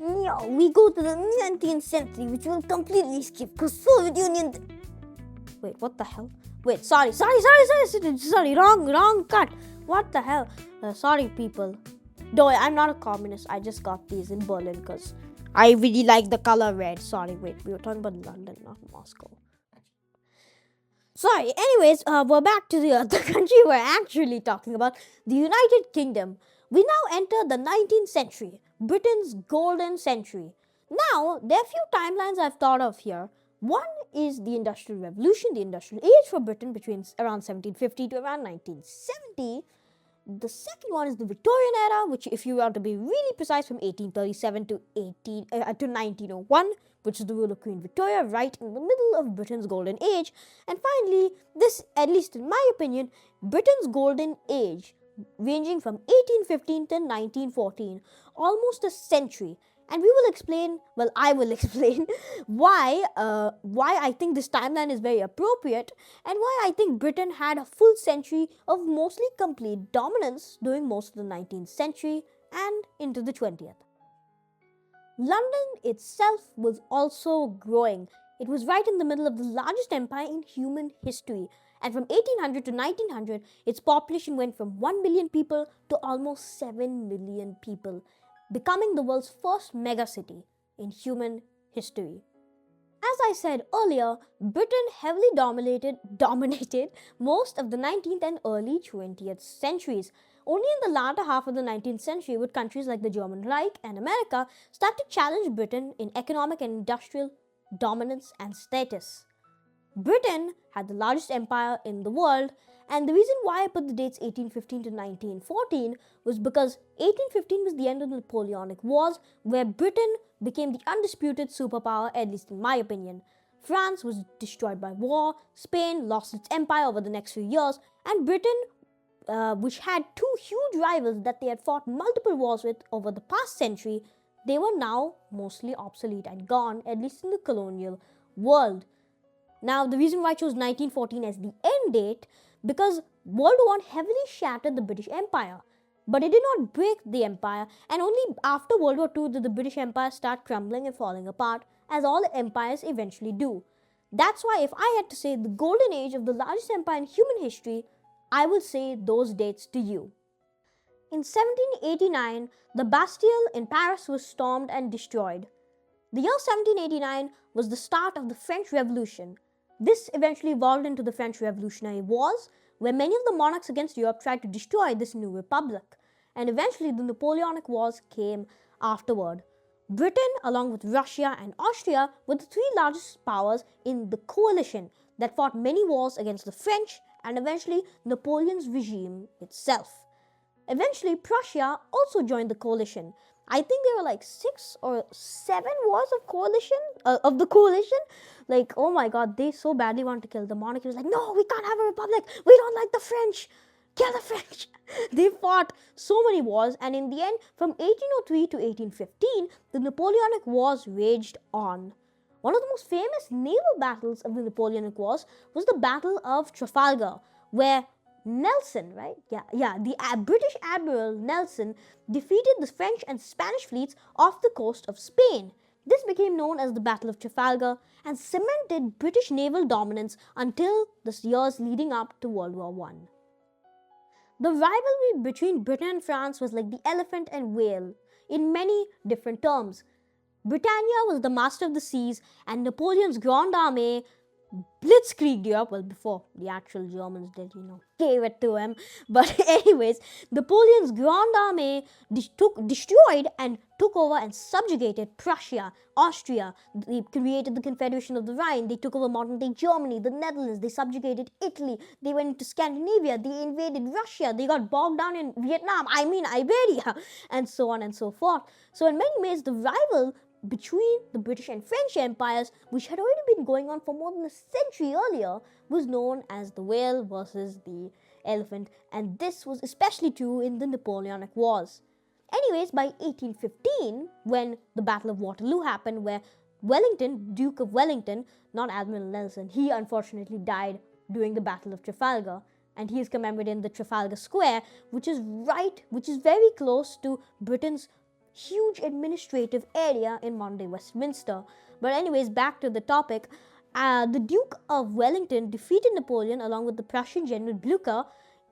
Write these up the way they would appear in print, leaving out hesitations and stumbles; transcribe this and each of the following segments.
we go to the 19th century, which we'll completely skip because Soviet Union. Wait, what the hell? Wait, sorry, wrong cut. What the hell? Sorry, people. No, I'm not a communist. I just got these in Berlin because I really like the color red. Sorry, wait, we were talking about London, not Moscow. Sorry, anyways, we're back to the other country we're actually talking about, the United Kingdom. We now enter the 19th century, Britain's golden century. Now, there are a few timelines I've thought of here. One is the Industrial Revolution, the Industrial Age for Britain between around 1750 to around 1970. The second one is the Victorian era, which, if you want to be really precise, from 1837 to 1901, which is the rule of Queen Victoria, right in the middle of Britain's golden age. And finally, this, at least in my opinion, Britain's golden age, ranging from 1815 to 1914, almost a century. And we will explain, well, I will explain why I think this timeline is very appropriate and why I think Britain had a full century of mostly complete dominance during most of the 19th century and into the 20th. London itself was also growing. It was right in the middle of the largest empire in human history. And from 1800 to 1900, its population went from 1 billion people to almost 7 million people, becoming the world's first megacity in human history. As I said earlier, Britain heavily dominated most of the 19th and early 20th centuries. Only in the latter half of the 19th century would countries like the German Reich and America start to challenge Britain in economic and industrial dominance and status. Britain had the largest empire in the world, and the reason why I put the dates 1815 to 1914 was because 1815 was the end of the Napoleonic Wars, where Britain became the undisputed superpower, at least in my opinion. France was destroyed by war, Spain lost its empire over the next few years, and Britain, which had two huge rivals that they had fought multiple wars with over the past century, they were now mostly obsolete and gone, at least in the colonial world. Now, the reason why I chose 1914 as the end date, because World War I heavily shattered the British Empire. But it did not break the empire, and only after World War II did the British Empire start crumbling and falling apart, as all empires eventually do. That's why if I had to say the golden age of the largest empire in human history, I will say those dates to you. In 1789, the Bastille in Paris was stormed and destroyed. The year 1789 was the start of the French Revolution. This eventually evolved into the French Revolutionary Wars, where many of the monarchs against Europe tried to destroy this new republic. And eventually the Napoleonic Wars came afterward. Britain, along with Russia and Austria, were the three largest powers in the coalition that fought many wars against the French and eventually Napoleon's regime itself. Eventually, Prussia also joined the coalition. I think there were like 6 or 7 wars of the coalition. Like, oh my god, they so badly wanted to kill the monarchy. It was like, no, we can't have a republic. We don't like the French. Kill the French. They fought so many wars, and in the end, from 1803 to 1815, the Napoleonic Wars raged on. One of the most famous naval battles of the Napoleonic Wars was the Battle of Trafalgar, where Nelson, the British Admiral Nelson defeated the French and Spanish fleets off the coast of Spain. This became known as the Battle of Trafalgar and cemented British naval dominance until the years leading up to World War I. The rivalry between Britain and France was like the elephant and whale in many different terms. Britannia was the master of the seas, and Napoleon's Grande Armée blitzkrieged Europe, well, before the actual Germans did, gave it to him. But anyways, Napoleon's Grande Armée destroyed and took over and subjugated Prussia, Austria. They created the Confederation of the Rhine. They took over modern-day Germany, the Netherlands. They subjugated Italy. They went into Scandinavia. They invaded Russia. They got bogged down in Vietnam, Iberia, and so on and so forth. So in many ways, the rival between the British and French empires, which had already been going on for more than a century earlier, was known as the whale versus the elephant, and this was especially true in the Napoleonic Wars. Anyways, by 1815, when the Battle of Waterloo happened, where Wellington, Duke of Wellington, not Admiral Nelson, he unfortunately died during the Battle of Trafalgar, and he is commemorated in the Trafalgar Square, which is very close to Britain's huge administrative area in modern-day Westminster. But anyways, back to the topic. The Duke of Wellington defeated Napoleon along with the Prussian General Blücher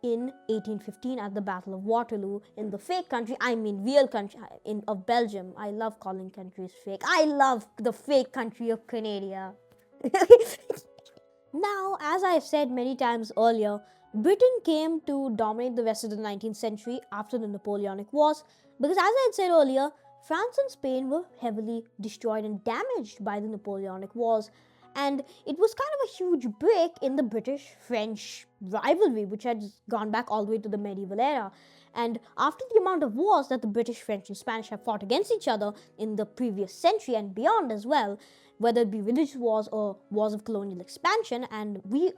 in 1815 at the Battle of Waterloo in the fake country, real country of Belgium. I love calling countries fake. I love the fake country of Canada. Now, as I have said many times earlier, Britain came to dominate the rest of the 19th century after the Napoleonic Wars because, as I had said earlier, France and Spain were heavily destroyed and damaged by the Napoleonic Wars, and it was kind of a huge break in the British-French rivalry, which had gone back all the way to the medieval era. And after the amount of wars that the British, French, and Spanish have fought against each other in the previous century and beyond as well, whether it be religious wars or wars of colonial expansion, and we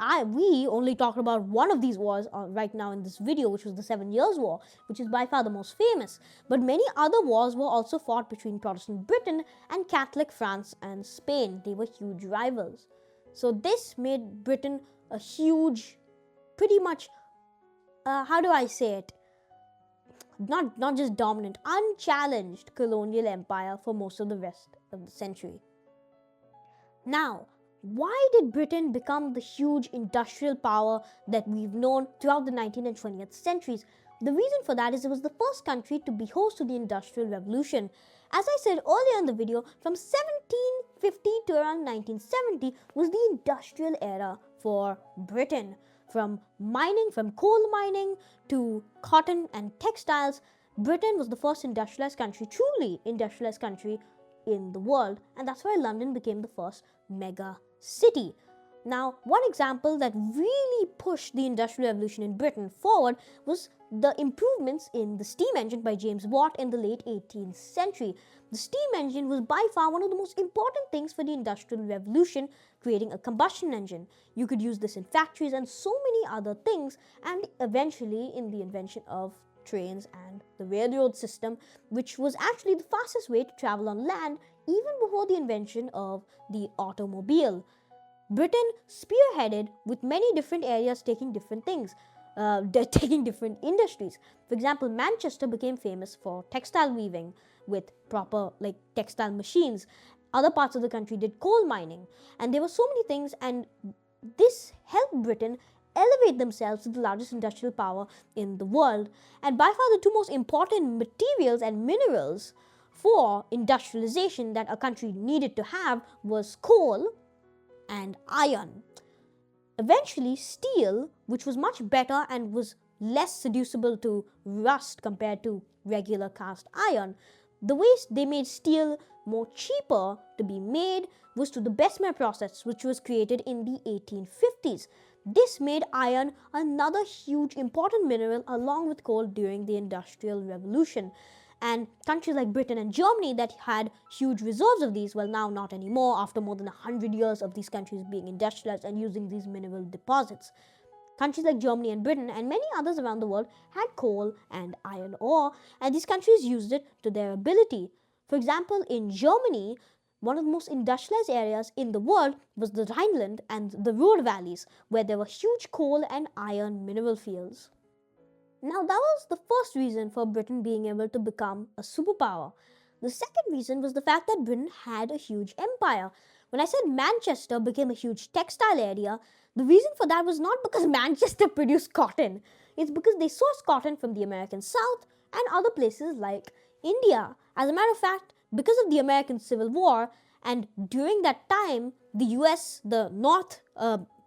only talked about one of these wars right now in this video, which was the 7 Years' War, which is by far the most famous. But many other wars were also fought between Protestant Britain and Catholic France and Spain. They were huge rivals. So this made Britain a huge, pretty much, how do I say it? Not just dominant, unchallenged colonial empire for most of the rest of the century. Now, why did Britain become the huge industrial power that we've known throughout the 19th and 20th centuries? The reason for that is it was the first country to be host to the Industrial Revolution. As I said earlier in the video, from 1750 to around 1970 was the industrial era for Britain. From coal mining to cotton and textiles, Britain was the first industrialized country, truly industrialized country in the world, and that's why London became the first mega city. Now, one example that really pushed the Industrial Revolution in Britain forward was the improvements in the steam engine by James Watt in the late 18th century. The steam engine was by far one of the most important things for the Industrial Revolution, creating a combustion engine. You could use this in factories and so many other things, and eventually in the invention of trains and the railroad system, which was actually the fastest way to travel on land even before the invention of the automobile. Britain spearheaded with many different areas taking different things, taking different industries. For example, Manchester became famous for textile weaving with proper textile machines. Other parts of the country did coal mining, and there were so many things, and this helped Britain elevate themselves to the largest industrial power in the world. And by far the two most important materials and minerals for industrialization that a country needed to have was coal and iron. Eventually, steel, which was much better and was less seducible to rust compared to regular cast iron, the way they made steel more cheaper to be made was through the Bessemer process, which was created in the 1850s. This made iron another huge important mineral along with coal during the Industrial Revolution. And countries like Britain and Germany that had huge reserves of these, well, now not anymore after more than 100 years of these countries being industrialized and using these mineral deposits. Countries like Germany and Britain and many others around the world had coal and iron ore, and these countries used it to their ability. For example, in Germany, one of the most industrialized areas in the world was the Rhineland and the Ruhr valleys, where there were huge coal and iron mineral fields. Now, that was the first reason for Britain being able to become a superpower. The second reason was the fact that Britain had a huge empire. When I said Manchester became a huge textile area, the reason for that was not because Manchester produced cotton. It's because they sourced cotton from the American South and other places like India. As a matter of fact, because of the American Civil War, and during that time, the US, the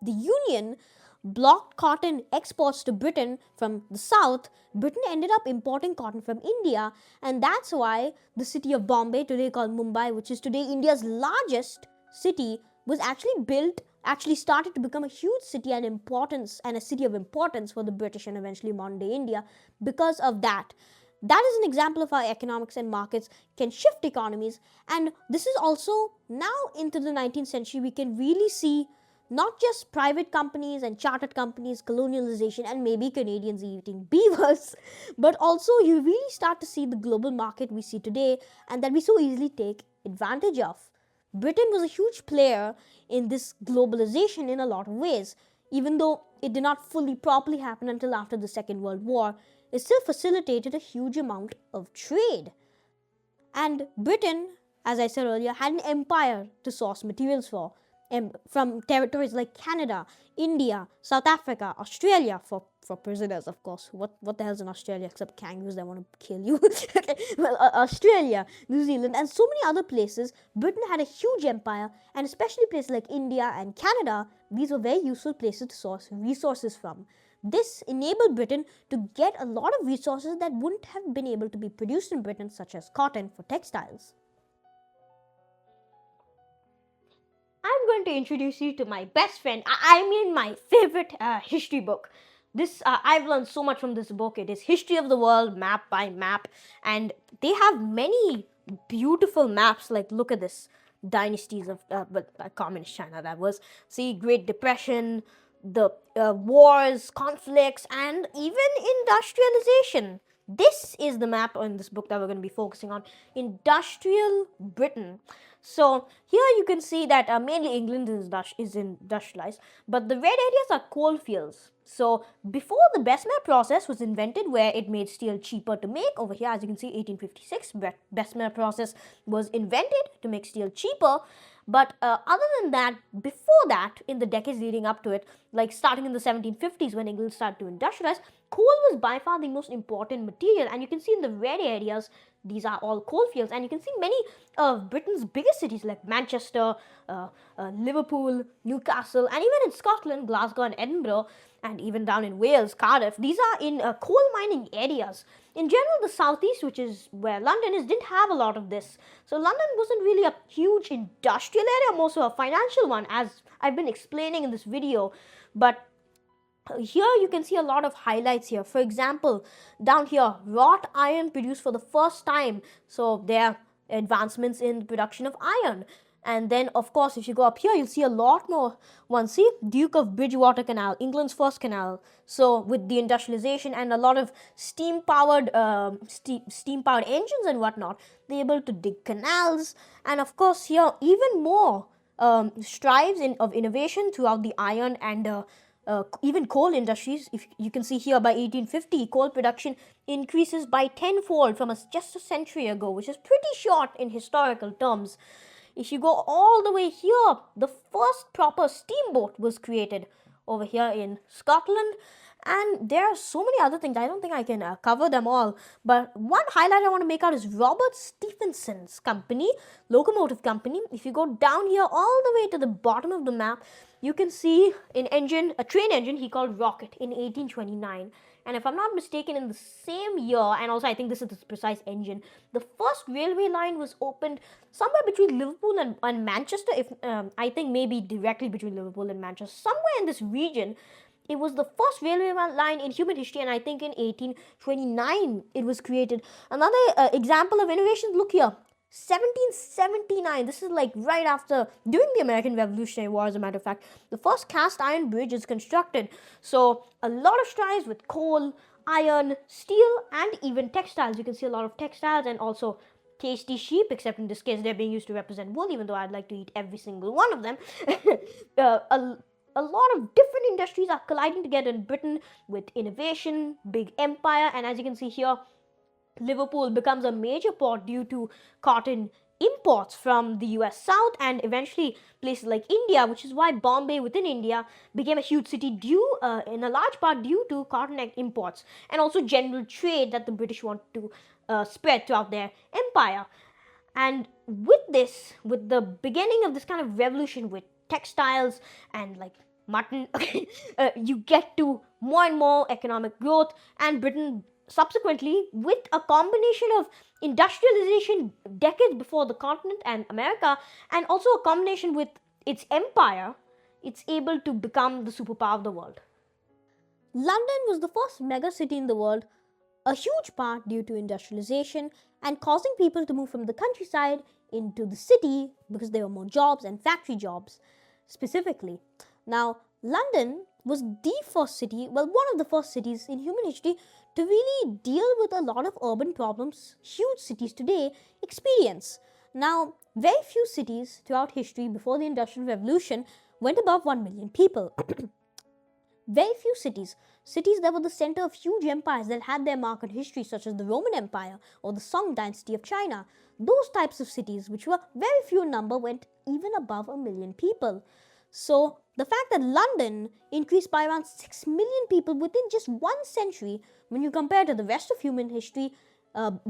Union, blocked cotton exports to Britain from the south. Britain ended up importing cotton from India, and that's why the city of Bombay, today called Mumbai, which is today India's largest city, was actually started to become a huge city and a city of importance for the British and eventually modern day India because of that. That is an example of how economics and markets can shift economies, and this is also now into the 19th century we can really see not just private companies and chartered companies, colonialization, and maybe Canadians eating beavers, but also you really start to see the global market we see today and that we so easily take advantage of. Britain was a huge player in this globalization in a lot of ways. Even though it did not fully properly happen until after the Second World War, it still facilitated a huge amount of trade. And Britain, as I said earlier, had an empire to source materials from territories like Canada, India, South Africa, Australia, for prisoners, of course. What the hell's in Australia except kangaroos that want to kill you? Okay, well, Australia, New Zealand, and so many other places. Britain had a huge empire, and especially places like India and Canada, these were very useful places to source resources from. This enabled Britain to get a lot of resources that wouldn't have been able to be produced in Britain, such as cotton for textiles. I'm going to introduce you to my best friend, I mean my favorite history book. I've learned so much from this book. It is History of the World, map by map, and they have many beautiful maps. Like, look at this, dynasties of communist China, that was. See, Great Depression, the wars, conflicts, and even industrialization. This is the map in this book that we're going to be focusing on, industrial Britain. So here you can see that mainly England is industrialized, but the red areas are coal fields. So before the Bessemer process was invented, where it made steel cheaper to make, over here as you can see 1856, Bessemer process was invented to make steel cheaper. But other than that, before that, in the decades leading up to it, like starting in the 1750s when England started to industrialize, coal was by far the most important material. And you can see in the red areas, these are all coal fields. And you can see many of Britain's biggest cities like Manchester, Liverpool, Newcastle, and even in Scotland, Glasgow and Edinburgh, and even down in Wales, Cardiff, these are in coal mining areas. In general, the southeast, which is where London is, didn't have a lot of this. So London wasn't really a huge industrial area, more so a financial one, as I've been explaining in this video. But here you can see a lot of highlights here. For example, down here, wrought iron produced for the first time. So there are advancements in the production of iron. And then, of course, if you go up here, you'll see a lot more ones. See, Duke of Bridgewater Canal, England's first canal. So with the industrialization and a lot of steam-powered engines and whatnot, they're able to dig canals. And of course, here even more strives of innovation throughout the iron and even coal industries. If you can see here, by 1850, coal production increases by tenfold from just a century ago, which is pretty short in historical terms. If you go all the way here, the first proper steamboat was created over here in Scotland. And there are so many other things. I don't think I can cover them all. But one highlight I want to make out is Robert Stephenson's company, locomotive company. If you go down here all the way to the bottom of the map, you can see a train engine he called Rocket in 1829. And if I'm not mistaken, in the same year, and also I think this is the precise engine, the first railway line was opened somewhere between Liverpool and Manchester. I think maybe directly between Liverpool and Manchester, somewhere in this region. It was the first railway line in human history, and I think in 1829 it was created. Another example of innovation, look here, 1779. This is like right after, during the American Revolutionary War, as a matter of fact, the first cast iron bridge is constructed. So a lot of strides with coal, iron, steel, and even textiles. You can see a lot of textiles and also tasty sheep, except in this case they're being used to represent wool, even though I'd like to eat every single one of them. A lot of different industries are colliding together in Britain with innovation, big empire, and as you can see here, Liverpool becomes a major port due to cotton imports from the US South and eventually places like India, which is why Bombay within India became a huge city in a large part due to cotton imports and also general trade that the British want to spread throughout their empire. And with the beginning of this kind of revolution with textiles and like mutton, you get to more and more economic growth, and Britain subsequently, with a combination of industrialization decades before the continent and America, and also a combination with its empire, it's able to become the superpower of the world. London was the first mega city in the world, a huge part due to industrialization and causing people to move from the countryside into the city because there were more jobs and factory jobs specifically. Now, London was the first city, one of the first cities in human history to really deal with a lot of urban problems huge cities today experience. Now, very few cities throughout history before the Industrial Revolution went above 1 million people. very few cities. Cities that were the center of huge empires that had their mark in history, such as the Roman Empire or the Song dynasty of China. Those types of cities, which were very few in number, went even above 1 million people. So, the fact that London increased by around 6 million people within just 1 century, when you compare to the rest of human history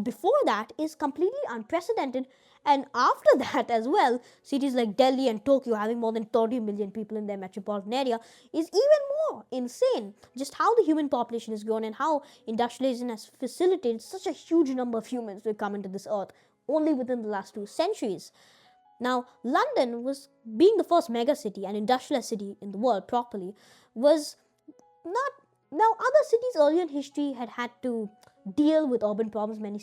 before that, is completely unprecedented. And after that as well, cities like Delhi and Tokyo having more than 30 million people in their metropolitan area is even more insane. Just how the human population has grown and how industrialization has facilitated such a huge number of humans to come into this earth only within the last 2 centuries. Now, London was being the first mega city and industrialized city in the world properly was not. Now, other cities earlier in history had to deal with urban problems many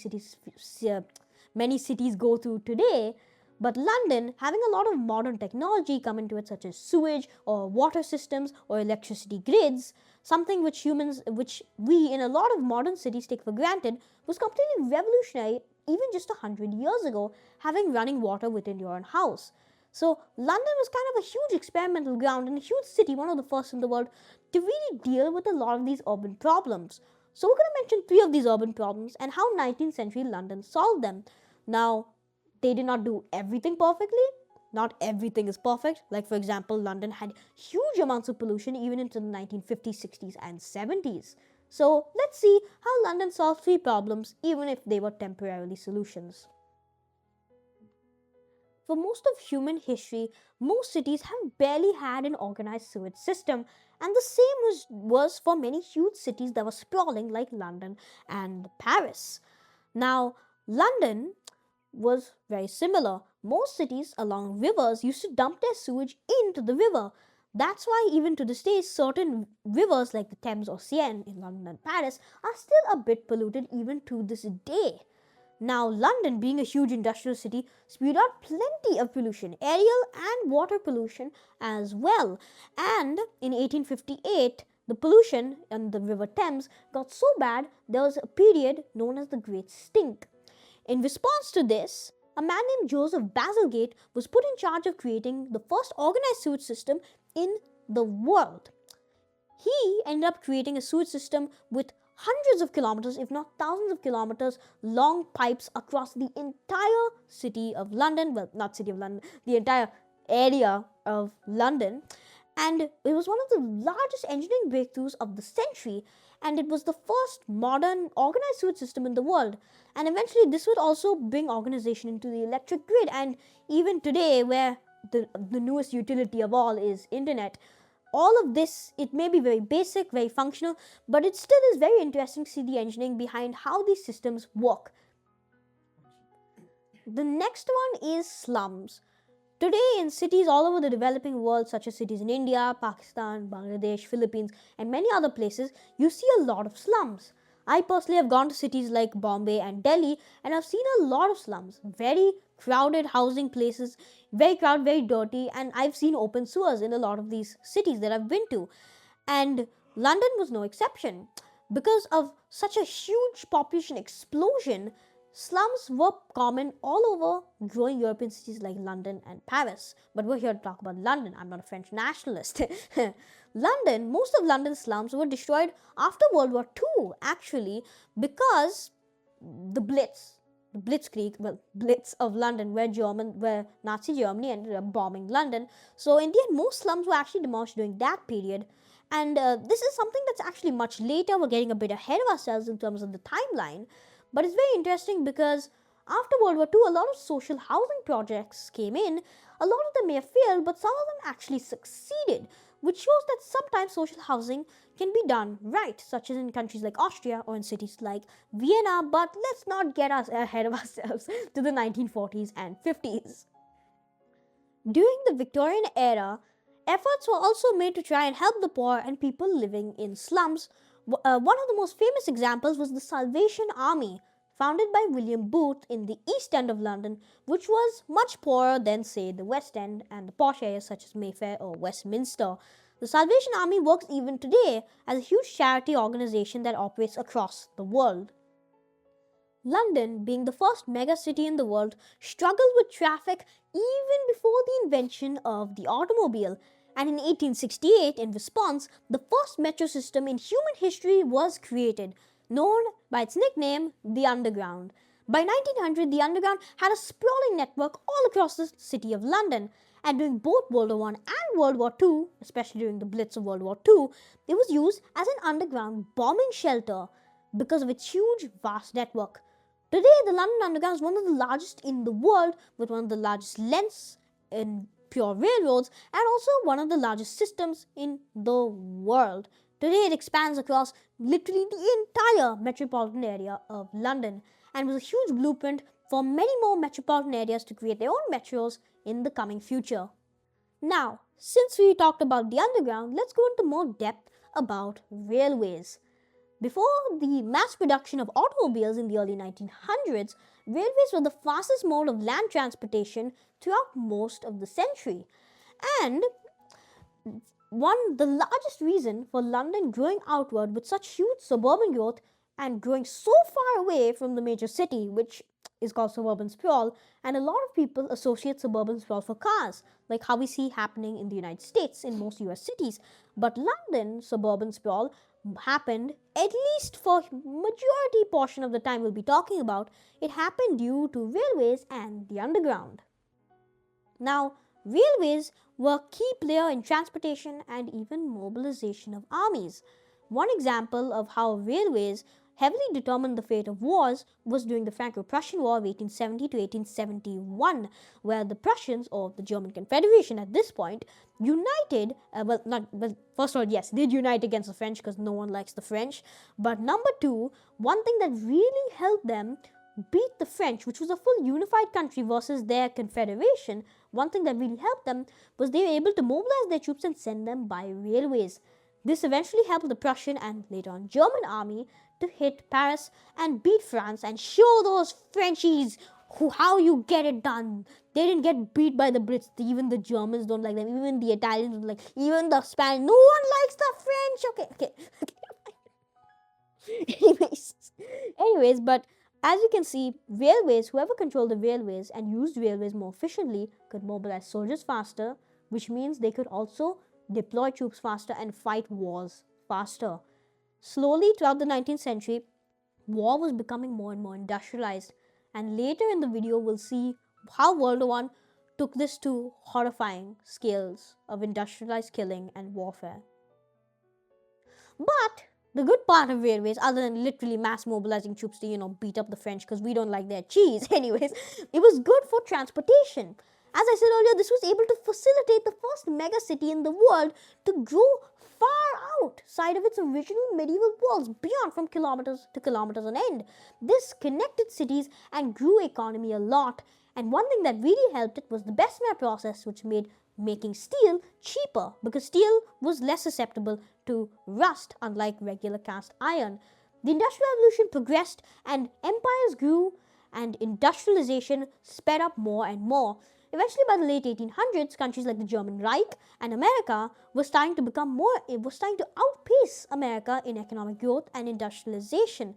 cities go through today, but London, having a lot of modern technology come into it, such as sewage or water systems or electricity grids, something which we in a lot of modern cities take for granted, was completely revolutionary even just 100 years ago, having running water within your own house. So London was kind of a huge experimental ground and a huge city, one of the first in the world, to really deal with a lot of these urban problems. So we're going to mention 3 of these urban problems and how 19th century London solved them. Now, they did not do everything perfectly. Not everything is perfect. Like, for example, London had huge amounts of pollution even into the 1950s, 60s, and 70s. So, let's see how London solved 3 problems, even if they were temporarily solutions. For most of human history, most cities have barely had an organized sewage system, and the same was for many huge cities that were sprawling like London and Paris. Now, London was very similar. Most cities along rivers used to dump their sewage into the river. That's why even to this day, certain rivers like the Thames or Seine in London and Paris are still a bit polluted even to this day. Now, London, being a huge industrial city, spewed out plenty of pollution, aerial and water pollution as well. And in 1858, the pollution in the River Thames got so bad there was a period known as the Great Stink. In response to this, a man named Joseph Bazalgette was put in charge of creating the first organized sewage system in the world. He ended up creating a sewage system with hundreds of kilometers, if not thousands of kilometers, long pipes across the entire city of London. Well, not city of London, the entire area of London. And it was one of the largest engineering breakthroughs of the century, and it was the first modern organized sewage system in the world. And eventually this would also bring organization into the electric grid, and even today, where the newest utility of all is internet, all of this, it may be very basic, very functional, but it still is very interesting to see the engineering behind how these systems work. The next one is slums. Today, in cities all over the developing world, such as cities in India, Pakistan, Bangladesh, Philippines, and many other places, you see a lot of slums. I personally have gone to cities like Bombay and Delhi, and I've seen a lot of slums. Very crowded housing places, very crowded, very dirty, and I've seen open sewers in a lot of these cities that I've been to. And London was no exception. Because of such a huge population explosion, slums were common all over growing European cities like London and Paris. But we're here to talk about London. I'm not a French nationalist. London, most of London's slums were destroyed after World War II, actually, because the Blitzkrieg of London, where Nazi Germany ended up bombing London. So in the end, most slums were actually demolished during that period. And this is something that's actually much later. We're getting a bit ahead of ourselves in terms of the timeline. But it's very interesting because after World War II, a lot of social housing projects came in. A lot of them may have failed, but some of them actually succeeded, which shows that sometimes social housing can be done right, such as in countries like Austria or in cities like Vienna. But let's not get us ahead of ourselves to the 1940s and 50s. During the Victorian era, efforts were also made to try and help the poor and people living in slums. One of the most famous examples was the Salvation Army, founded by William Booth in the East End of London, which was much poorer than, say, the West End and the posh areas such as Mayfair or Westminster. The Salvation Army works even today as a huge charity organization that operates across the world. London, being the first megacity in the world, struggled with traffic even before the invention of the automobile. And in 1868, in response, the first metro system in human history was created, known by its nickname, the Underground. By 1900, the Underground had a sprawling network all across the city of London, and during both World War I and World War II, especially during the Blitz of World War II, it was used as an underground bombing shelter because of its huge, vast network. Today, the London Underground is one of the largest in the world, with one of the largest lengths in pure railroads and also one of the largest systems in the world. Today, it expands across literally the entire metropolitan area of London and was a huge blueprint for many more metropolitan areas to create their own metros in the coming future. Now, since we talked about the underground, let's go into more depth about railways. Before the mass production of automobiles in the early 1900s, railways were the fastest mode of land transportation throughout most of the century. And the largest reason for London growing outward with such huge suburban growth and growing so far away from the major city, which is called suburban sprawl, and a lot of people associate suburban sprawl for cars, like how we see happening in the United States in most US cities. But London suburban sprawl happened, at least for majority portion of the time we'll be talking about, it happened due to railways and the underground. Now, railways were a key player in transportation and even mobilization of armies. One example of how railways heavily determined the fate of wars was during the Franco-Prussian War of 1870 to 1871, where the Prussians, or the German Confederation at this point, united, first of all, yes, did unite against the French because no one likes the French, but number two, one thing that really helped them beat the French, which was a full unified country versus their confederation, one thing that really helped them was they were able to mobilize their troops and send them by railways. This eventually helped the Prussian and later on German army to hit Paris and beat France and show those Frenchies how you get it done. They didn't get beat by the Brits. Even the Germans don't like them. Even the Italians don't like. Even the Spanish. No one likes the French. Okay. Anyways, but as you can see, railways, whoever controlled the railways and used railways more efficiently could mobilize soldiers faster, which means they could also deploy troops faster and fight wars faster. Slowly, throughout the 19th century, war was becoming more and more industrialized. And later in the video, we'll see how World War I took this to horrifying scales of industrialized killing and warfare. But the good part of railways, other than literally mass mobilizing troops to, beat up the French because we don't like their cheese, anyways, it was good for transportation. As I said earlier, this was able to facilitate the first mega city in the world to grow far outside of its original medieval walls, beyond from kilometers to kilometers on end. This connected cities and grew economy a lot. And one thing that really helped it was the Bessemer process, which made making steel cheaper because steel was less susceptible to rust, unlike regular cast iron. The Industrial Revolution progressed and empires grew and industrialization sped up more and more. Eventually, by the late 1800s, countries like the German Reich and America were starting to outpace America in economic growth and industrialization.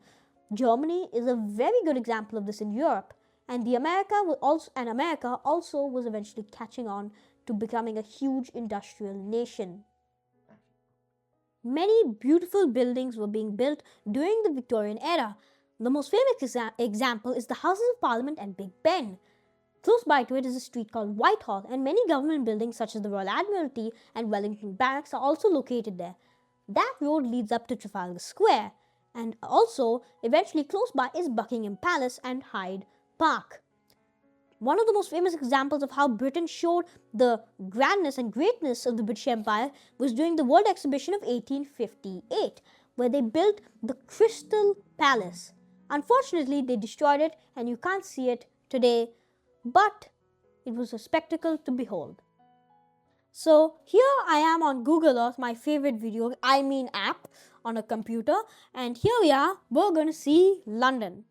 Germany is a very good example of this in Europe, and America also was eventually catching on to becoming a huge industrial nation. Many beautiful buildings were being built during the Victorian era. The most famous example is the Houses of Parliament and Big Ben. Close by to it is a street called Whitehall, and many government buildings such as the Royal Admiralty and Wellington Barracks are also located there. That road leads up to Trafalgar Square, and also eventually close by is Buckingham Palace and Hyde Park. One of the most famous examples of how Britain showed the grandness and greatness of the British Empire was during the World Exhibition of 1858, where they built the Crystal Palace. Unfortunately, they destroyed it and you can't see it today, but it was a spectacle to behold. So here I am on Google Earth, my favorite app on a computer, and here we're going to see London.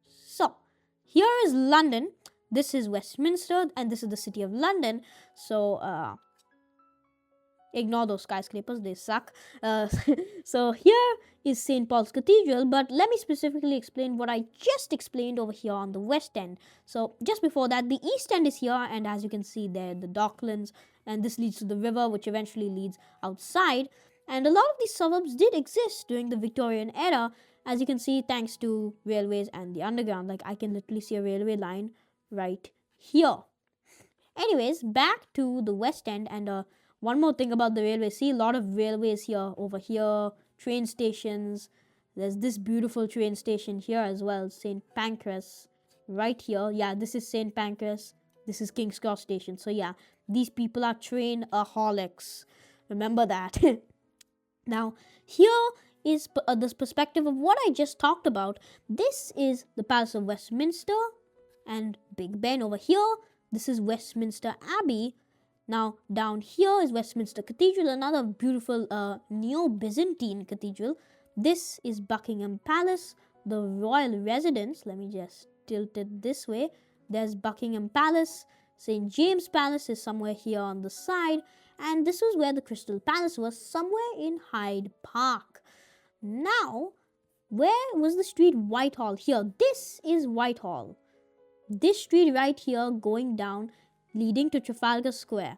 So here is London, this is Westminster, and this is the city of London. So Ignore those skyscrapers, they suck. So here is St. Paul's Cathedral, but let me specifically explain what I just explained over here on the west end. So just before that, the east end is here, and as you can see there, the docklands, and this leads to the river, which eventually leads outside. And a lot of these suburbs did exist during the Victorian era, as you can see, thanks to railways and the underground. Like, I can literally see a railway line right here. Anyways, back to the west end, and one more thing about the railway. See, a lot of railways here, over here, train stations. There's this beautiful train station here as well, St. Pancras, right here. Yeah, this is St. Pancras. This is King's Cross Station. So yeah, these people are train-aholics. Remember that. Now, here is this perspective of what I just talked about. This is the Palace of Westminster and Big Ben over here. This is Westminster Abbey. Now, down here is Westminster Cathedral, another beautiful Neo-Byzantine cathedral. This is Buckingham Palace, the royal residence. Let me just tilt it this way. There's Buckingham Palace. St. James Palace is somewhere here on the side. And this was where the Crystal Palace was, somewhere in Hyde Park. Now, where was the street Whitehall? Here, this is Whitehall. This street right here going down, leading to Trafalgar Square.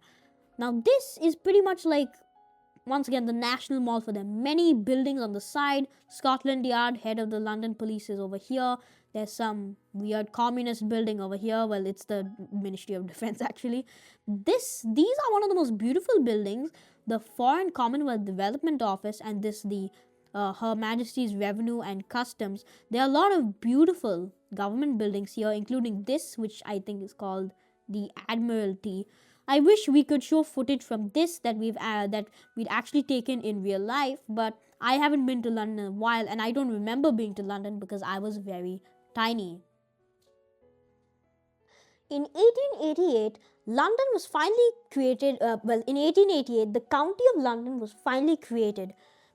Now, this is pretty much like, once again, the National Mall for them. Many buildings on the side. Scotland Yard, head of the London Police, is over here. There's some weird communist building over here. Well, it's the Ministry of Defense, actually. These are one of the most beautiful buildings. The Foreign Commonwealth Development Office, and this, the Her Majesty's Revenue and Customs. There are a lot of beautiful government buildings here, including this, which I think is called the Admiralty. I wish we could show footage from this that we'd actually taken in real life, but I haven't been to London in a while, and I don't remember being to London because I was very tiny. In 1888, London was finally created. In 1888, the County of London was finally created.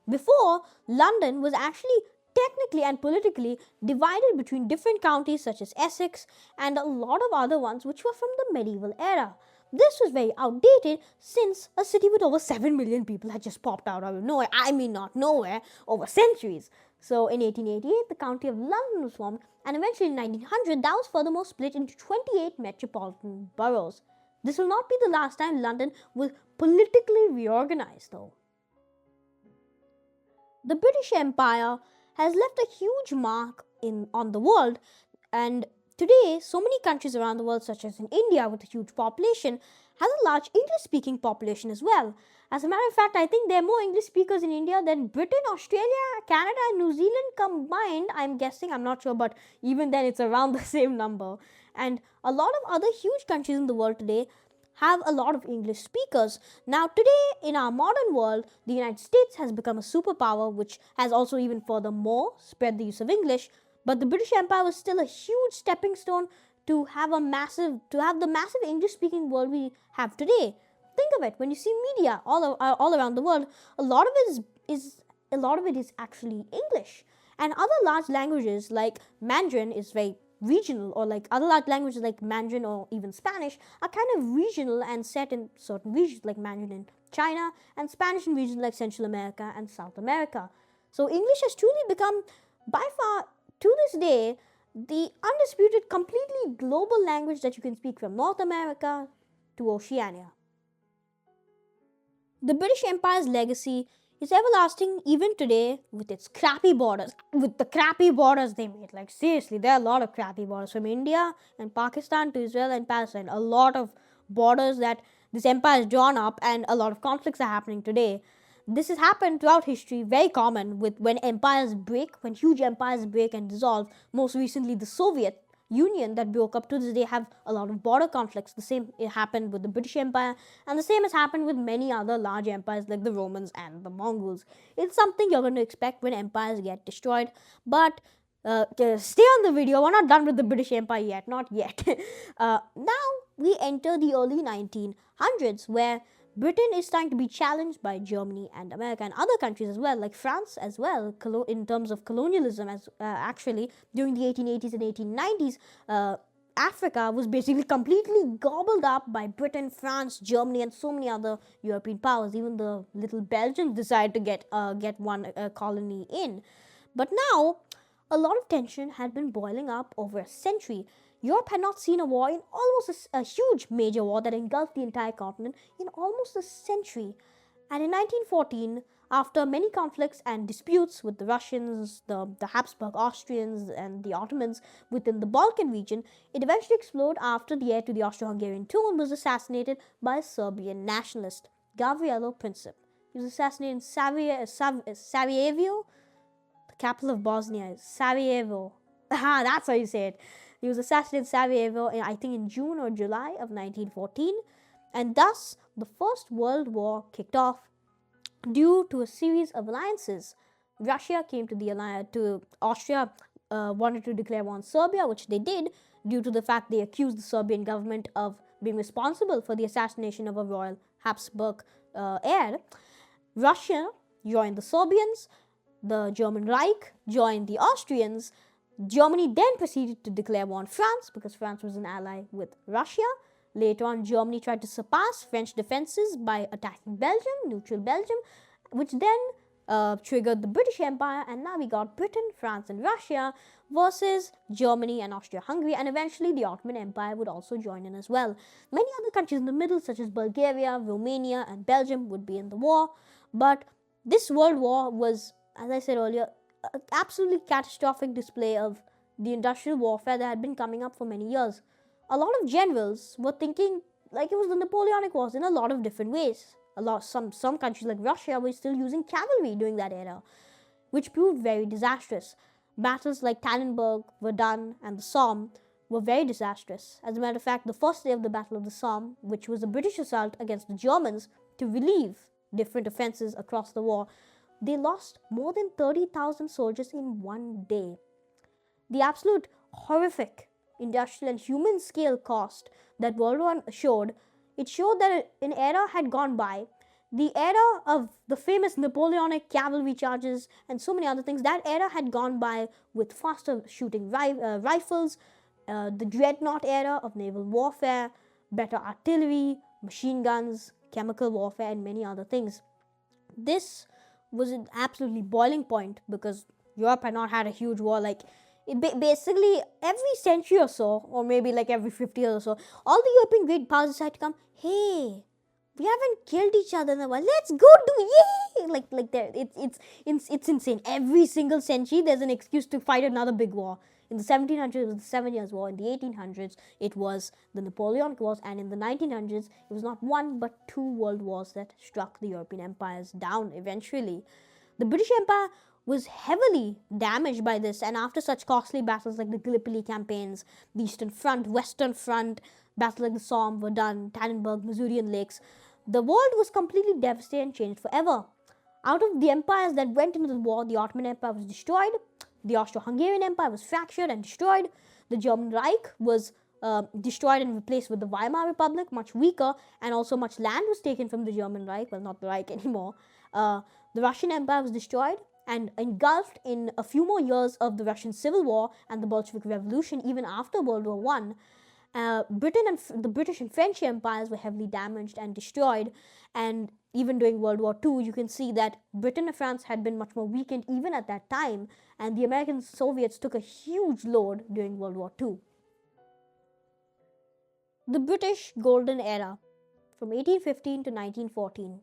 Before, London was actually technically and politically divided between different counties such as Essex and a lot of other ones which were from the medieval era. This was very outdated since a city with over 7 million people had just popped out of nowhere. I mean, not nowhere, over centuries. So in 1888, the County of London was formed, and eventually in 1900, that was furthermore split into 28 metropolitan boroughs. This will not be the last time London will politically reorganize, though. The British Empire has left a huge mark on the world, and today so many countries around the world, such as in India with a huge population, has a large English-speaking population as well. As a matter of fact, I think there are more English speakers in India than Britain, Australia, Canada, and New Zealand combined. I'm guessing, I'm not sure, but even then it's around the same number. And a lot of other huge countries in the world today have a lot of English speakers. Now, today in our modern world, the United States has become a superpower, which has also even furthermore spread the use of English. But the British Empire was still a huge stepping stone to have the massive English-speaking world we have today. Think of it, when you see media all around the world, a lot of it is actually English. And other large languages like Mandarin is very regional, or like other large languages like Mandarin or even Spanish are kind of regional and set in certain regions, like Mandarin in China and Spanish in regions like Central America and South America. So English has truly become, by far to this day, the undisputed, completely global language that you can speak from North America to Oceania. The British Empire's legacy is everlasting even today with its crappy borders. With the crappy borders they made. Like, seriously, there are a lot of crappy borders. From India and Pakistan to Israel and Palestine. A lot of borders that this empire has drawn up, and a lot of conflicts are happening today. This has happened throughout history, very common with when empires break, when huge empires break and dissolve. Most recently, the Soviet Union that broke up to this day have a lot of border conflicts. The same happened with the British Empire, and the same has happened with many other large empires like the Romans and the Mongols. It's something you're going to expect when empires get destroyed. But stay on the video. We're not done with the British Empire yet. Not yet. Now we enter the early 1900s, where Britain is starting to be challenged by Germany and America and other countries as well, like France as well, in terms of colonialism. Actually, during the 1880s and 1890s, Africa was basically completely gobbled up by Britain, France, Germany, and so many other European powers. Even the little Belgians decided to get one colony in. But now, a lot of tension had been boiling up over a century. Europe had not seen a war in almost a huge major war that engulfed the entire continent in almost a century. And in 1914, after many conflicts and disputes with the Russians, the Habsburg Austrians, and the Ottomans within the Balkan region, it eventually exploded after the heir to the Austro-Hungarian throne was assassinated by a Serbian nationalist, Gavrilo Princip. He was assassinated in Sarajevo, the capital of Bosnia is Sarajevo. That's how you say it. He was assassinated in Sarajevo, I think in June or July of 1914, and thus the First World War kicked off due to a series of alliances. Russia came to the alliance, to Austria wanted to declare war on Serbia, which they did due to the fact they accused the Serbian government of being responsible for the assassination of a royal Habsburg heir. Russia joined the Serbians, the German Reich joined the Austrians. Germany then proceeded to declare war on France because France was an ally with Russia. Later on, Germany tried to surpass French defenses by attacking Belgium, neutral Belgium, which then triggered the British Empire, and now we got Britain, France, and Russia versus Germany and Austro-Hungary, and eventually the Ottoman Empire would also join in as well. Many other countries in the middle, such as Bulgaria, Romania, and Belgium, would be in the war, but this World War was, as I said earlier, an absolutely catastrophic display of the industrial warfare that had been coming up for many years. A lot of generals were thinking like it was the Napoleonic Wars in a lot of different ways. Some countries like Russia were still using cavalry during that era, which proved very disastrous. Battles like Tannenberg, Verdun, and the Somme were very disastrous. As a matter of fact, the first day of the Battle of the Somme, which was a British assault against the Germans to relieve different offenses across the war, they lost more than 30,000 soldiers in one day. The absolute horrific industrial and human scale cost that World War I showed, it showed that an era had gone by. The era of the famous Napoleonic cavalry charges and so many other things, that era had gone by with faster shooting rifles, the dreadnought era of naval warfare, better artillery, machine guns, chemical warfare, and many other things. This was an absolutely boiling point because Europe had not had a huge war. Like, basically every century or so, or maybe like every 50 years or so, all the European great powers decided to come, hey, we haven't killed each other in a while, let's go do yay! Like there, it's insane. Every single century there's an excuse to fight another big war. In the 1700s it was the 7 Years' War, in the 1800s it was the Napoleonic Wars, and in the 1900s it was not one but two world wars that struck the European empires down eventually. The British Empire was heavily damaged by this, and after such costly battles like the Gallipoli campaigns, the Eastern Front, Western Front, battles like the Somme, Verdun, Tannenberg, Masurian Lakes, the world was completely devastated and changed forever. Out of the empires that went into the war, the Ottoman Empire was destroyed, the Austro-Hungarian Empire was fractured and destroyed, the German Reich was destroyed and replaced with the Weimar Republic, much weaker, and also much land was taken from the German Reich, well, not the Reich anymore. The Russian Empire was destroyed and engulfed in a few more years of the Russian Civil War and the Bolshevik Revolution, even after World War I. The British and French empires were heavily damaged and destroyed, and even during World War II, you can see that Britain and France had been much more weakened even at that time, and the American Soviets took a huge load during World War II. The British Golden Era, from 1815 to 1914.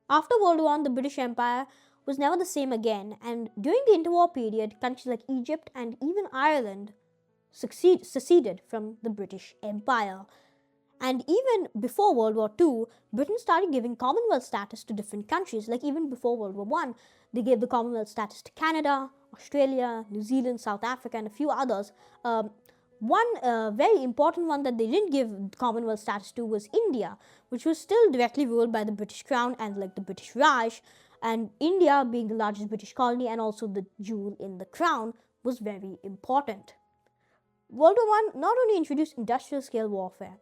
After World War I, the British Empire was never the same again, and during the interwar period, countries like Egypt and even Ireland seceded from the British Empire. And even before World War II, Britain started giving Commonwealth status to different countries. Like even before World War I, they gave the Commonwealth status to Canada, Australia, New Zealand, South Africa, and a few others. One very important one that they didn't give Commonwealth status to was India, which was still directly ruled by the British Crown and like the British Raj. And India, being the largest British colony and also the jewel in the crown, was very important. World War I not only introduced industrial scale warfare,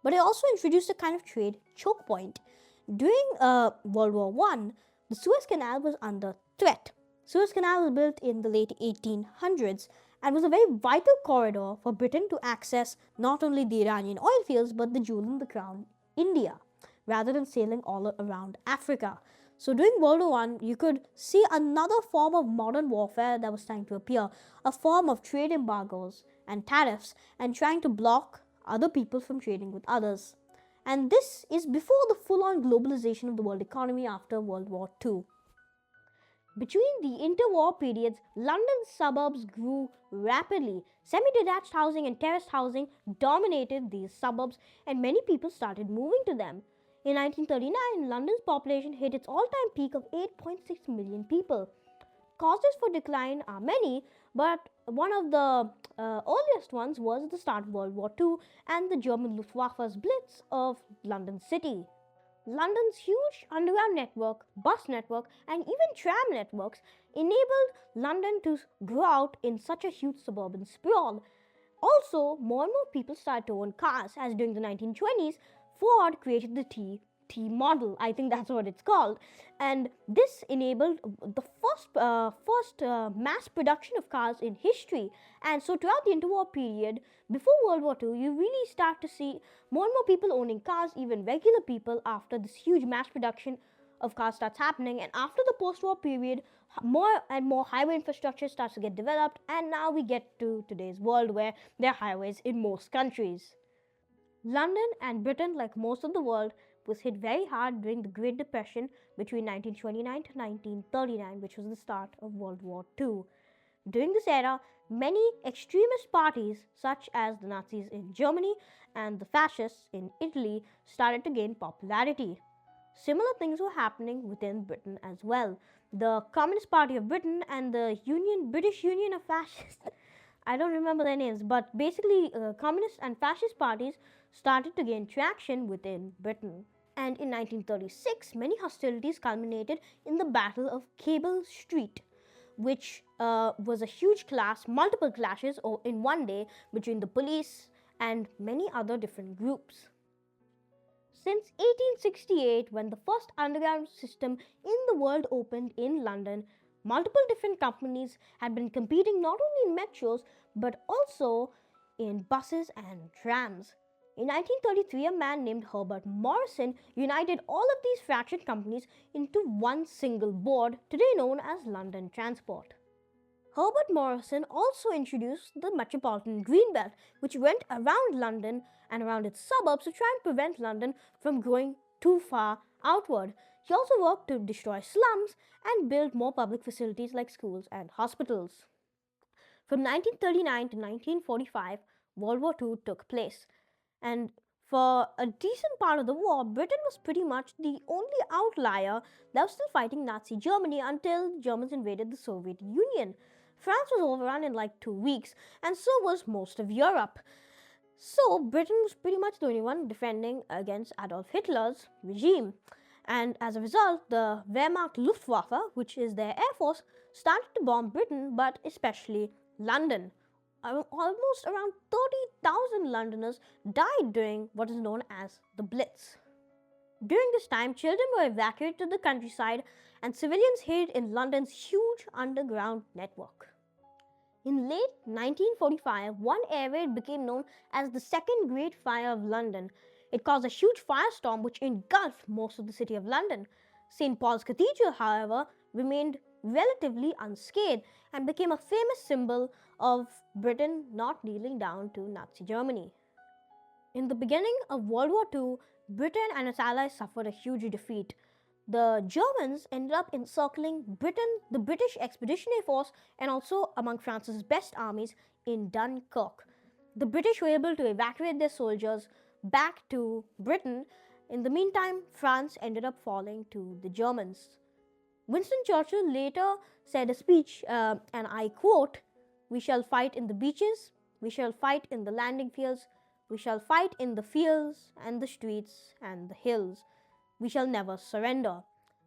but it also introduced a kind of trade choke point. During World War I, the Suez Canal was under threat. Suez Canal was built in the late 1800s, and was a very vital corridor for Britain to access not only the Iranian oil fields but the jewel in the crown, India, rather than sailing all around Africa. So during World War I, you could see another form of modern warfare that was starting to appear, a form of trade embargoes and tariffs and trying to block other people from trading with others. And this is before the full-on globalization of the world economy after World War II. Between the interwar periods, London's suburbs grew rapidly. Semi-detached housing and terraced housing dominated these suburbs, and many people started moving to them. In 1939, London's population hit its all-time peak of 8.6 million people. Causes for decline are many, but one of the earliest ones was the start of World War II and the German Luftwaffe's blitz of London City. London's huge underground network, bus network, and even tram networks enabled London to grow out in such a huge suburban sprawl. Also, more and more people started to own cars, as during the 1920s, Ford created the T model. I think that's what it's called. And this enabled the first mass production of cars in history. And so throughout the interwar period, before World War II, you really start to see more and more people owning cars, even regular people, after this huge mass production of cars starts happening. And after the post-war period, more and more highway infrastructure starts to get developed, and now we get to today's world where there are highways in most countries. London and Britain, like most of the world, was hit very hard during the Great Depression between 1929 to 1939, which was the start of World War II. During this era, many extremist parties, such as the Nazis in Germany and the fascists in Italy, started to gain popularity. Similar things were happening within Britain as well. The Communist Party of Britain and the British Union of Fascists, I don't remember their names, but basically communist and fascist parties started to gain traction within Britain. And in 1936, many hostilities culminated in the Battle of Cable Street, which was a huge multiple clashes in one day between the police and many other different groups. Since 1868, when the first underground system in the world opened in London, multiple different companies had been competing not only in metros but also in buses and trams. In 1933, a man named Herbert Morrison united all of these fraction companies into one single board, today known as London Transport. Herbert Morrison also introduced the Metropolitan Green Belt, which went around London and around its suburbs to try and prevent London from going too far outward. He also worked to destroy slums and build more public facilities like schools and hospitals. From 1939 to 1945, World War II took place. And for a decent part of the war, Britain was pretty much the only outlier that was still fighting Nazi Germany until the Germans invaded the Soviet Union. France was overrun in like 2 weeks, and so was most of Europe. So Britain was pretty much the only one defending against Adolf Hitler's regime. And as a result, the Wehrmacht Luftwaffe, which is their air force, started to bomb Britain, but especially London. Almost around 30,000 Londoners died during what is known as the Blitz. During this time, children were evacuated to the countryside and civilians hid in London's huge underground network. In late 1945, one air raid became known as the Second Great Fire of London. It caused a huge firestorm which engulfed most of the city of London. St. Paul's Cathedral, however, remained relatively unscathed and became a famous symbol of Britain not kneeling down to Nazi Germany. In the beginning of World War II, Britain and its allies suffered a huge defeat. The Germans ended up encircling Britain, the British Expeditionary Force, and also among France's best armies in Dunkirk. The British were able to evacuate their soldiers back to Britain. In the meantime, France ended up falling to the Germans. Winston Churchill later said a speech, and I quote, "We shall fight in the beaches, we shall fight in the landing fields, we shall fight in the fields and the streets and the hills. We shall never surrender."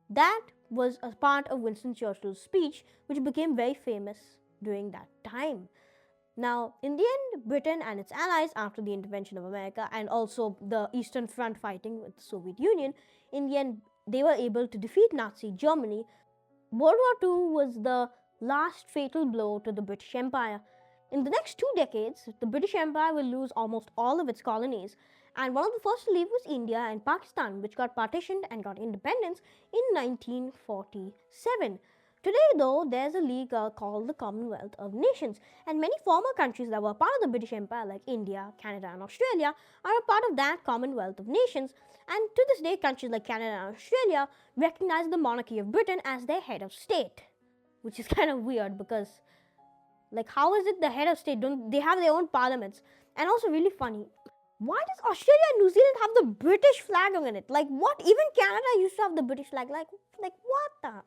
That was a part of Winston Churchill's speech, which became very famous during that time. Now, in the end, Britain and its allies, after the intervention of America and also the Eastern Front fighting with the Soviet Union, in the end, they were able to defeat Nazi Germany. World War II was the last fatal blow to the British Empire. In the next 2 decades, the British Empire will lose almost all of its colonies, and one of the first to leave was India and Pakistan, which got partitioned and got independence in 1947. Today, though, there's a league called the Commonwealth of Nations, and many former countries that were part of the British Empire, like India, Canada, and Australia, are a part of that Commonwealth of Nations. And to this day, countries like Canada and Australia recognize the monarchy of Britain as their head of state, which is kind of weird because, like, how is it the head of state? Don't they have their own parliaments? And also, really funny, why does Australia and New Zealand have the British flag on it? Like, what? Even Canada used to have the British flag. Like what the?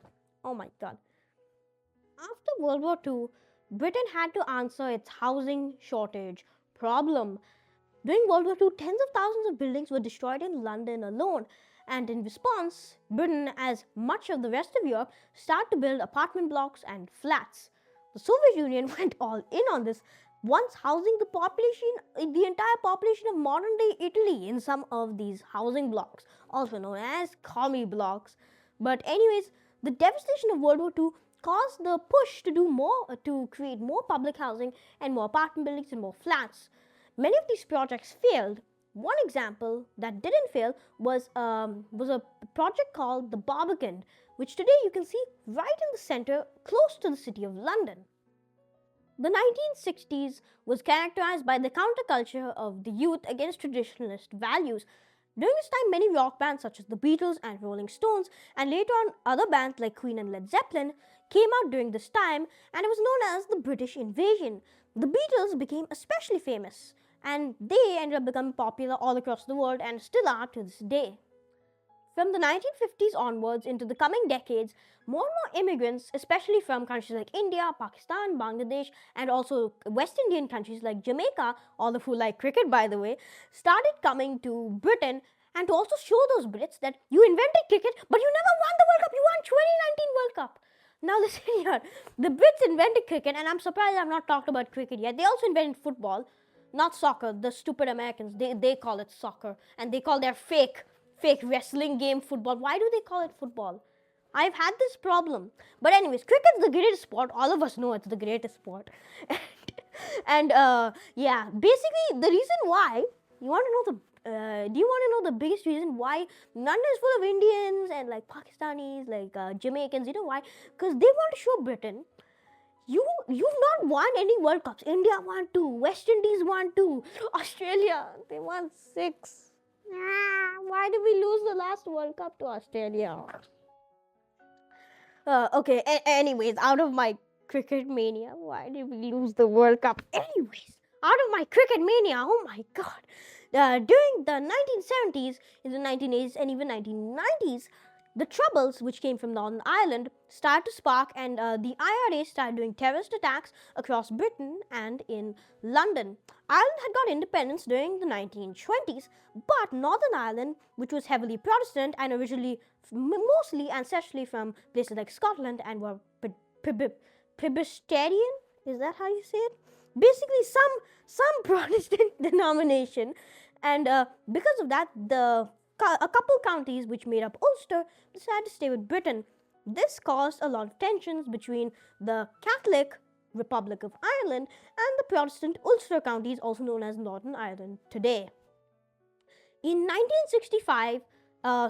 Oh my god. After World War II, Britain had to answer its housing shortage problem. During World War II, tens of thousands of buildings were destroyed in London alone. And in response, Britain, as much of the rest of Europe, started to build apartment blocks and flats. The Soviet Union went all in on this, once housing the entire population of modern day Italy in some of these housing blocks, also known as commie blocks. But anyways, the devastation of World War II caused the push to create more public housing and more apartment buildings and more flats. Many of these projects failed. One example that didn't fail was a project called the Barbican, which today you can see right in the center, close to the city of London. The 1960s was characterized by the counterculture of the youth against traditionalist values. During this time, many rock bands such as the Beatles and Rolling Stones, and later on other bands like Queen and Led Zeppelin, came out during this time, and it was known as the British Invasion. The Beatles became especially famous, and they ended up becoming popular all across the world and still are to this day. From the 1950s onwards into the coming decades, more and more immigrants, especially from countries like India, Pakistan, Bangladesh, and also West Indian countries like Jamaica, all of who like cricket by the way, started coming to Britain, and to also show those Brits that you invented cricket, but you never won the World Cup, you won 2019 World Cup. Now listen here, the Brits invented cricket, and I'm surprised I've not talked about cricket yet. They also invented football, not soccer. The stupid Americans, they call it soccer, and they call their fake wrestling game football. Why do they call it football? I've had this problem. But anyways, cricket's the greatest sport. All of us know it's the greatest sport. And yeah, basically the reason why, do you want to know the biggest reason why London is full of Indians and like Pakistanis, like Jamaicans? You know why? Because they want to show Britain, you've not won any World Cups. India won 2, West Indies won 2, Australia, they won 6. Why did we lose the last World Cup to Australia? Okay, anyways, out of my cricket mania, why did we lose the World Cup? Anyways, out of my cricket mania, oh my god. During the 1970s, in the 1980s, and even 1990s, the Troubles, which came from Northern Ireland, started to spark, and the IRA started doing terrorist attacks across Britain and in London. Ireland had got independence during the 1920s, but Northern Ireland, which was heavily Protestant and originally mostly ancestrally from places like Scotland and were Presbyterian, is that how you say it? Basically, some Protestant denomination, and because of that, a couple counties which made up Ulster decided to stay with Britain. This caused a lot of tensions between the Catholic Republic of Ireland and the Protestant Ulster counties, also known as Northern Ireland today. In 1965,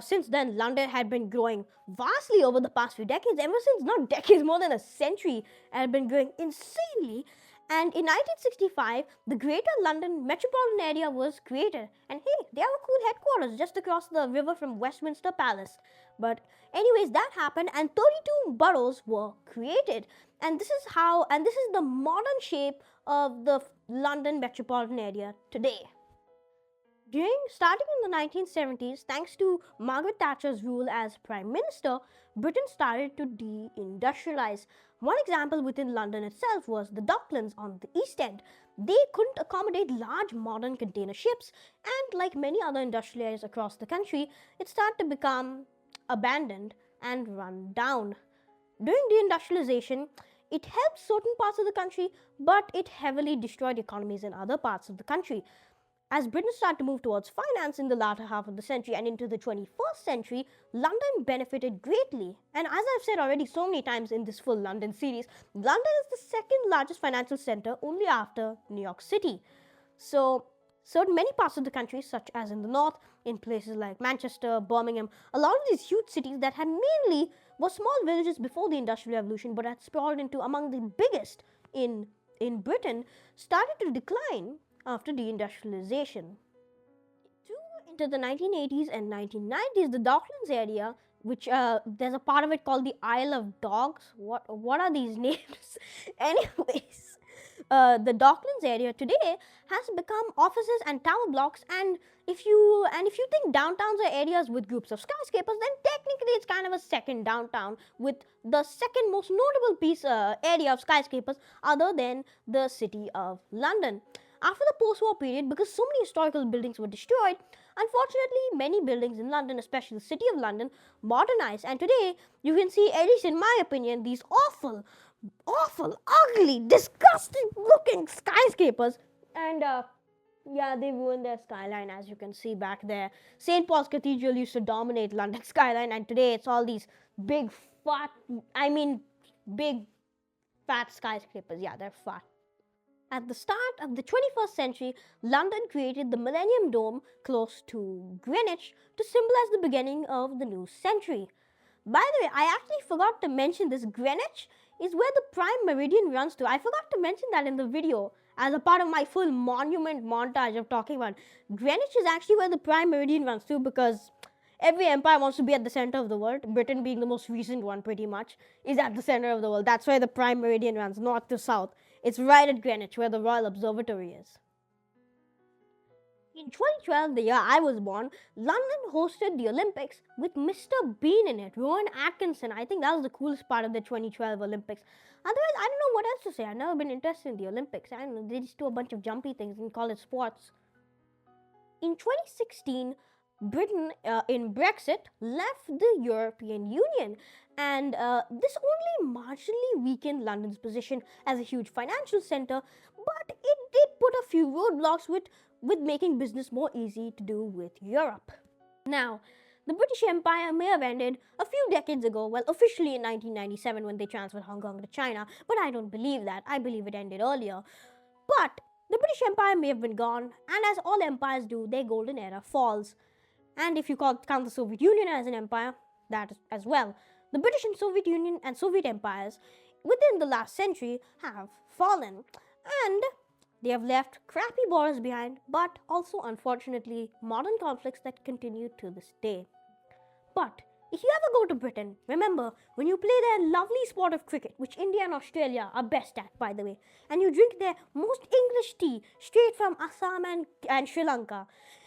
since then, London had been growing vastly over the past few decades, ever since, not decades, more than a century, it had been growing insanely. And in 1965, the Greater London Metropolitan Area was created. And hey, they have a cool headquarters just across the river from Westminster Palace. But anyways, that happened, and 32 boroughs were created. And this is the modern shape of the London Metropolitan Area today. Starting in the 1970s, thanks to Margaret Thatcher's rule as Prime Minister, Britain started to deindustrialize. One example within London itself was the Docklands on the East End. They couldn't accommodate large modern container ships, and like many other industrial areas across the country, it started to become abandoned and run down. During deindustrialization, it helped certain parts of the country, but it heavily destroyed economies in other parts of the country. As Britain started to move towards finance in the latter half of the century and into the 21st century, London benefited greatly. And as I've said already so many times in this full London series, London is the second largest financial center only after New York City. So, certain many parts of the country, such as in the north, in places like Manchester, Birmingham, a lot of these huge cities that had mainly were small villages before the Industrial Revolution but had sprawled into among the biggest in Britain, started to decline after deindustrialization. Into the 1980s and 1990s, the Docklands area, which there's a part of it called the Isle of Dogs. What are these names? Anyways, the Docklands area today has become offices and tower blocks, and if you think downtowns are areas with groups of skyscrapers, then technically it's kind of a second downtown with the second most notable area of skyscrapers other than the city of London. After the post-war period, because so many historical buildings were destroyed, unfortunately, many buildings in London, especially the city of London, modernized. And today, you can see, at least in my opinion, these awful, ugly, disgusting-looking skyscrapers. And yeah, they ruined their skyline, as you can see back there. St. Paul's Cathedral used to dominate London's skyline, and today it's all these big, fat skyscrapers. Yeah, they're fat. At the start of the 21st century, London created the Millennium Dome close to Greenwich to symbolize the beginning of the new century. By the way, I actually forgot to mention this. Greenwich is where the prime meridian runs to. I forgot to mention that in the video as a part of my full monument montage of talking about. Greenwich is actually where the prime meridian runs to because every empire wants to be at the center of the world. Britain, being the most recent one pretty much, is at the center of the world. That's where the prime meridian runs, north to south. It's right at Greenwich, where the Royal Observatory is. In 2012, the year I was born, London hosted the Olympics with Mr. Bean in it, Rowan Atkinson. I think that was the coolest part of the 2012 Olympics. Otherwise, I don't know what else to say. I've never been interested in the Olympics. I don't know, they just do a bunch of jumpy things and call it sports. In 2016, Britain, in Brexit, left the European Union, and this only marginally weakened London's position as a huge financial centre, but it did put a few roadblocks with making business more easy to do with Europe. Now, the British Empire may have ended a few decades ago, well, officially in 1997 when they transferred Hong Kong to China, but I don't believe that. I believe it ended earlier. But the British Empire may have been gone, and as all empires do, their golden era falls. And if you count the Soviet Union as an empire, that as well. The British and Soviet Union and Soviet empires within the last century have fallen, and they have left crappy borders behind, but also, unfortunately, modern conflicts that continue to this day. But if you ever go to Britain, remember, when you play their lovely sport of cricket, which India and Australia are best at, by the way, and you drink their most English tea straight from Assam and Sri Lanka,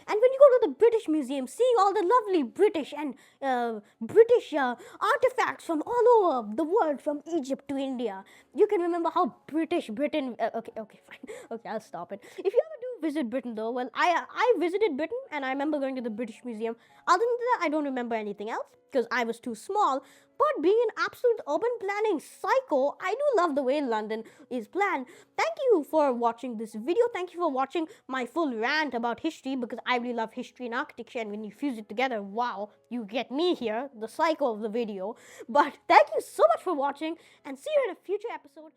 and when you go to the British Museum, seeing all the lovely British artifacts from all over the world, from Egypt to India, you can remember how British Britain... Okay, fine. Okay, I'll stop it. If you ever do visit Britain, though, well, I visited Britain, and I remember going to the British Museum. Other than that, I don't remember anything else, because I was too small. But being an absolute urban planning psycho, I do love the way London is planned. Thank you for watching this video. Thank you for watching my full rant about history, because I really love history and architecture, and when you fuse it together, wow, you get me here, the psycho of the video. But thank you so much for watching, and see you in a future episode.